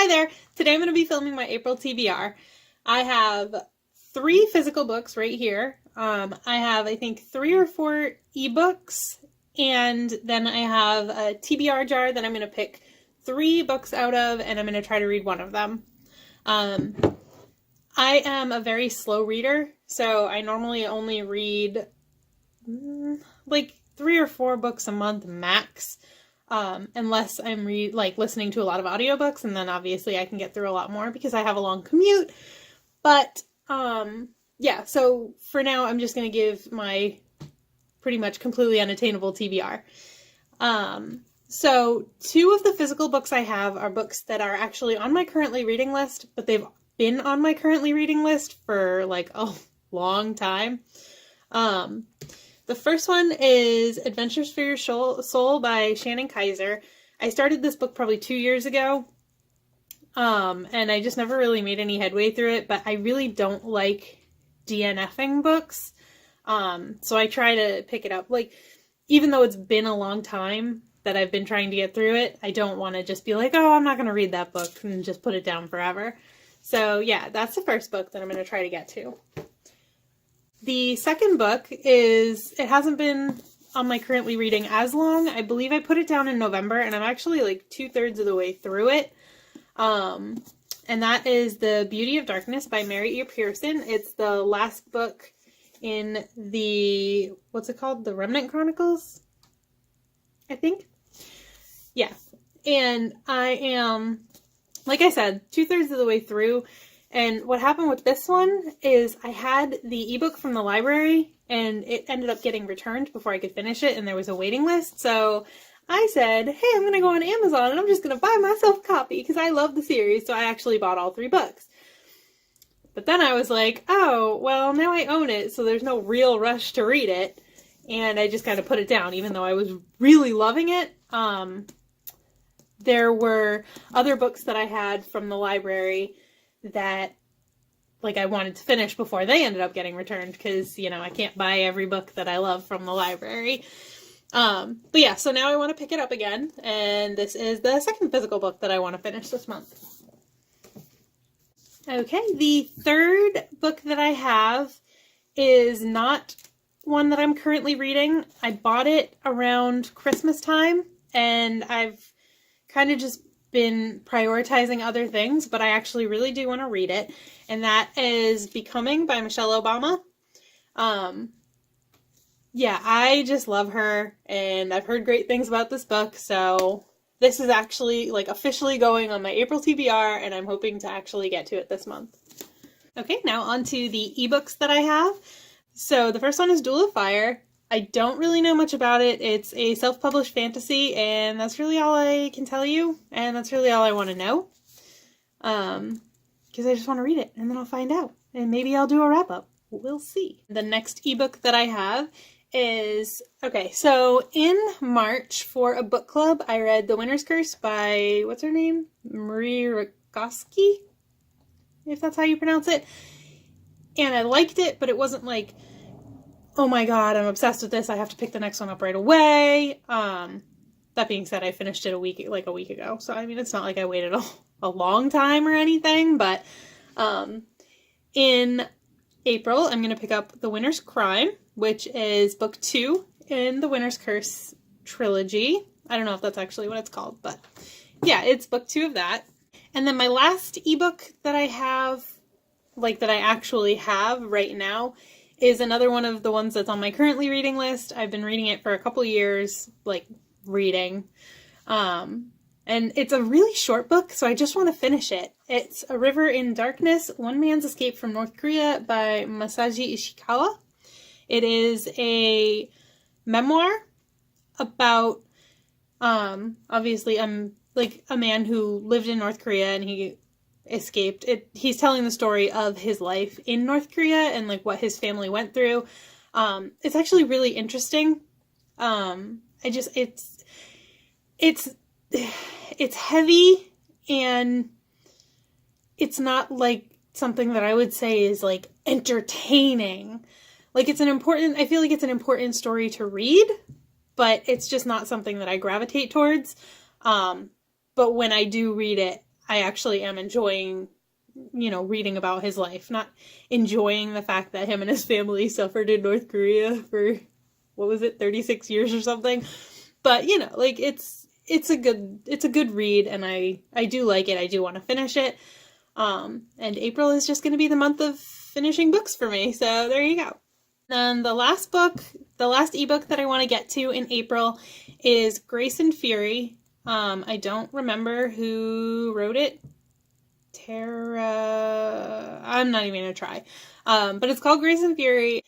there! Today I'm going to be filming my April TBR. I have 3 physical books right here. I have, I think, 3 or 4 ebooks, and then I have a TBR jar that I'm going to pick 3 books out of, and I'm going to try to read one of them. I am a very slow reader, so I normally only read like 3 or 4 books a month max. Unless I'm listening to a lot of audiobooks, and then obviously I can get through a lot more because I have a long commute. But, yeah, so for now I'm just going to give my pretty much completely unattainable TBR. So 2 of the physical books I have are books that are actually on my currently reading list, but they've been on my currently reading list for like a long time. The first one is Adventures for Your Soul by Shannon Kaiser. I started this book probably 2 years ago, and I just never really made any headway through it, but I really don't like DNFing books, so I try to pick it up. Like, even though it's been a long time that I've been trying to get through it, I don't want to just be like, oh, I'm not going to read that book and just put it down forever. So yeah, that's the first book that I'm going to try to get to. The second book it hasn't been on my currently reading as long. I believe I put it down in November, and I'm actually like 2/3 of the way through it. And that is The Beauty of Darkness by Mary E. Pearson. It's the last book in the, what's it called? The Remnant Chronicles, I think. Yeah. And I am, like I said, 2/3 of the way through. And what happened with this one is I had the ebook from the library, and it ended up getting returned before I could finish it, and there was a waiting list. So I said, hey, I'm going to go on Amazon and I'm just going to buy myself a copy because I love the series. So I actually bought all 3 books. But then I was like, oh, well, now I own it, so there's no real rush to read it. And I just kind of put it down, even though I was really loving it. There were other books that I had from the library that I wanted to finish before they ended up getting returned, because, you know, I can't buy every book that I love from the library. But yeah, so now I want to pick it up again, and this is the second physical book that I want to finish this month. Okay, the third book that I have is not one that I'm currently reading. I bought it around Christmas time, and I've kind of just been prioritizing other things, but I actually really do want to read it, and that is Becoming by Michelle Obama. Yeah, I just love her, and I've heard great things about this book, so this is actually officially going on my April TBR, and I'm hoping to actually get to it this month. Okay, now on to the ebooks that I have. So the first one is Duel of Fire. I don't really know much about it. It's a self-published fantasy, and that's really all I can tell you, and that's really all I want to know. Because I just want to read it, and then I'll find out, and maybe I'll do a wrap-up. We'll see. The next ebook that I have is, okay, so in March for a book club, I read The Winter's Curse by, what's her name? Marie Rogoski, if that's how you pronounce it. And I liked it, but it wasn't like, oh my god, I'm obsessed with this, I have to pick the next one up right away. That being said, I finished it a week ago, so I mean, it's not like I waited a long time or anything, but in April, I'm going to pick up The Winter's Crime, which is book 2 in the Winter's Curse trilogy. I don't know if that's actually what it's called, but yeah, it's book 2 of that. And then my last ebook that I have, that I actually have right now, is another one of the ones that's on my currently reading list. I've been reading it for a couple years, reading. And it's a really short book, so I just want to finish it. It's A River in Darkness, One Man's Escape from North Korea by Masaji Ishikawa. It is a memoir about, obviously, a man who lived in North Korea and he escaped. He's telling the story of his life in North Korea and what his family went through. It's actually really interesting. It's heavy, and it's not something that I would say is entertaining. I feel like it's an important story to read, but it's just not something that I gravitate towards. But when I do read it, I actually am enjoying, you know, reading about his life, not enjoying the fact that him and his family suffered in North Korea for, what was it, 36 years or something. But, you know, like, it's a good read, and I do like it. I do want to finish it. And April is just going to be the month of finishing books for me, so there you go. Then the last ebook that I want to get to in April is Grace and Fury. I don't remember who wrote it. Tara, I'm not even going to try. But it's called Grace and Fury,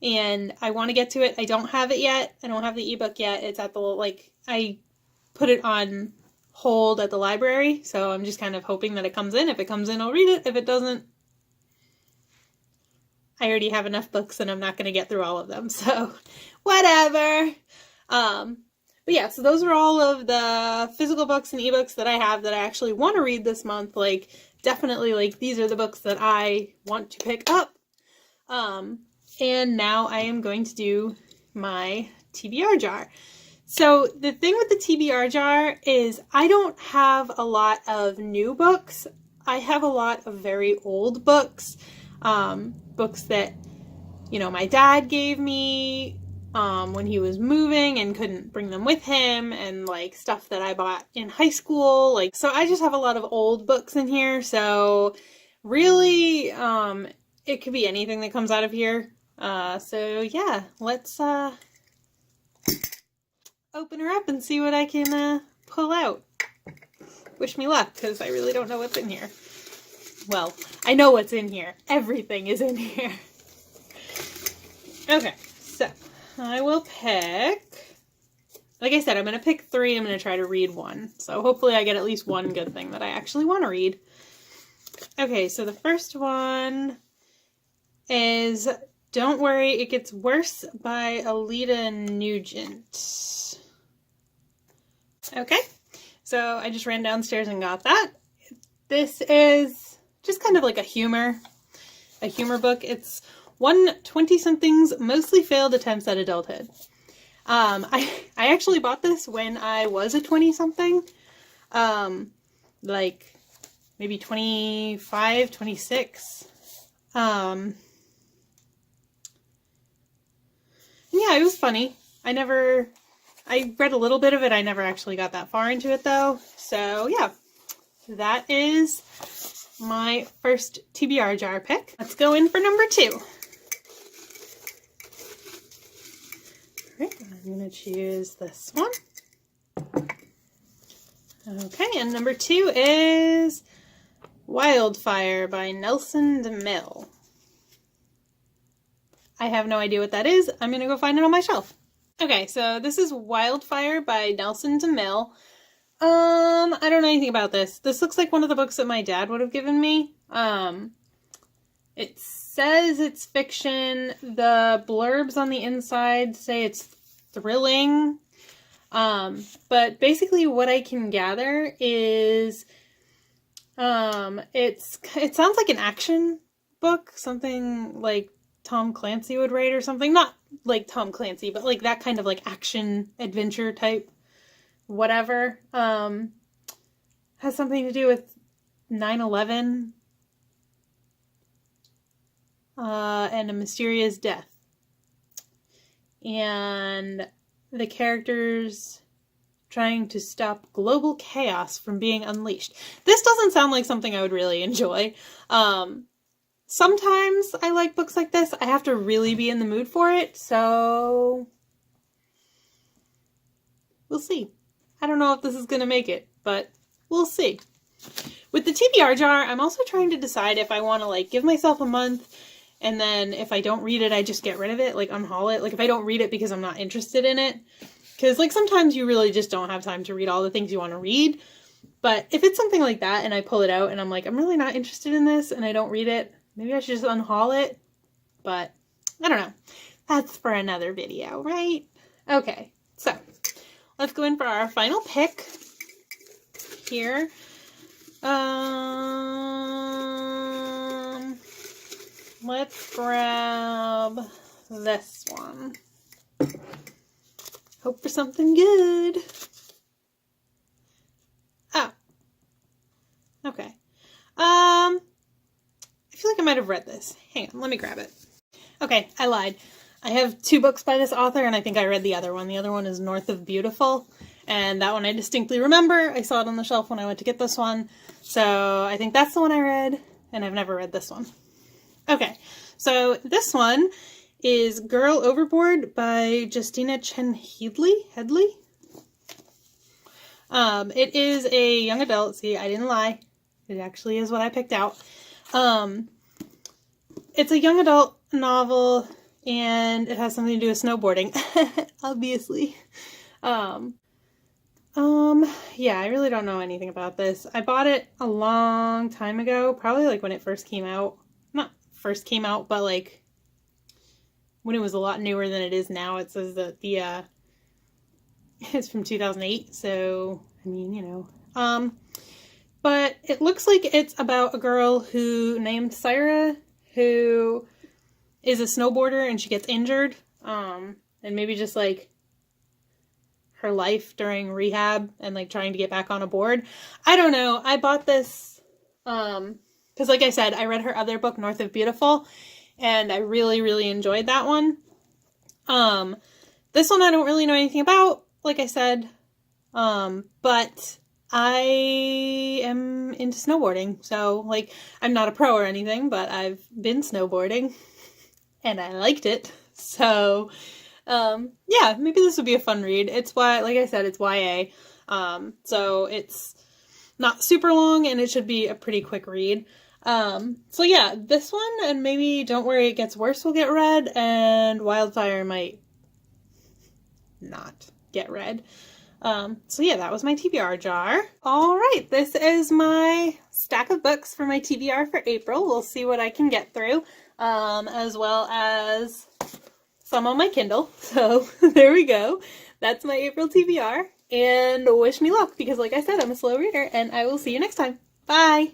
and I want to get to it. I don't have it yet. I don't have the ebook yet. It's at the, I put it on hold at the library, so I'm just kind of hoping that it comes in. If it comes in, I'll read it. If it doesn't, I already have enough books and I'm not going to get through all of them, so whatever. But yeah, so those are all of the physical books and ebooks that I have that I actually want to read this month. Like, definitely, like, these are the books that I want to pick up. And now I am going to do my TBR jar. So the thing with the TBR jar is I don't have a lot of new books. I have a lot of very old books. Books that, you know, my dad gave me when he was moving and couldn't bring them with him, and like stuff that I bought in high school. Like, so I just have a lot of old books in here. So really, it could be anything that comes out of here. So yeah, let's open her up and see what I can pull out. Wish me luck, because I really don't know what's in here. Well, I know what's in here. Everything is in here. Okay, so I will pick, like I said, I'm going to pick 3. I'm going to try to read 1. So hopefully I get at least one good thing that I actually want to read. Okay, so the first one is Don't Worry, It Gets Worse by Alida Nugent. Okay, so I just ran downstairs and got that. This is just kind of like a humor book. It's 120-something's mostly failed attempts at adulthood. I actually bought this when I was a 20-something, like maybe 25, 26. Yeah, it was funny. I read a little bit of it. I never actually got that far into it though. So yeah, that is my first TBR jar pick. Let's go in for number 2. Alright, I'm going to choose this one. Okay, and number 2 is Wildfire by Nelson DeMille. I have no idea what that is. I'm going to go find it on my shelf. Okay, so this is Wildfire by Nelson DeMille. I don't know anything about this. This looks like one of the books that my dad would have given me. It says it's fiction. The blurbs on the inside say it's thrilling. But basically what I can gather is, it sounds like an action book, something like Tom Clancy would write or something. Not like Tom Clancy, but like that kind of like action adventure type whatever. Has something to do with 9/11 and a mysterious death. And the characters trying to stop global chaos from being unleashed. This doesn't sound like something I would really enjoy. Sometimes I like books like this. I have to really be in the mood for it, so we'll see. I don't know if this is going to make it, but we'll see. With the TBR jar, I'm also trying to decide if I want to like give myself a month, and then if I don't read it, I just get rid of it, like unhaul it. Like if I don't read it because I'm not interested in it, because like sometimes you really just don't have time to read all the things you want to read. But if it's something like that and I pull it out and I'm like, I'm really not interested in this and I don't read it, maybe I should just unhaul it. But I don't know. That's for another video, right? Okay, so let's go in for our final pick here. Let's grab this one. Hope for something good. Oh. I might have read this. Hang on, let me grab it. Okay, I lied. I have 2 books by this author, and I think I read the other one. The other one is North of Beautiful, and that one I distinctly remember. I saw it on the shelf when I went to get this one, so I think that's the one I read, and I've never read this one. Okay, so this one is Girl Overboard by Justina Chen Headley. It is a young adult. See, I didn't lie. It actually is what I picked out. It's a young adult novel, and it has something to do with snowboarding, obviously. Yeah, I really don't know anything about this. I bought it a long time ago, probably like when it first came out. Not first came out, but like when it was a lot newer than it is now. It says that it's from 2008, so, I mean, you know. But it looks like it's about a girl named Syra, who is a snowboarder, and she gets injured, and maybe just, like, her life during rehab and, like, trying to get back on a board. I don't know. I bought this, because, like I said, I read her other book, North of Beautiful, and I really, really enjoyed that one. This one I don't really know anything about, like I said, but I am into snowboarding, so, like, I'm not a pro or anything, but I've been snowboarding, and I liked it, so, yeah, maybe this would be a fun read. It's like I said, it's YA, so it's not super long, and it should be a pretty quick read. So yeah, this one, and maybe Don't Worry It Gets Worse will get read, and Wildfire might not get read. So yeah, that was my TBR jar. Alright, this is my stack of books for my TBR for April. We'll see what I can get through, as well as some on my Kindle. So there we go. That's my April TBR, and wish me luck, because like I said, I'm a slow reader, and I will see you next time. Bye!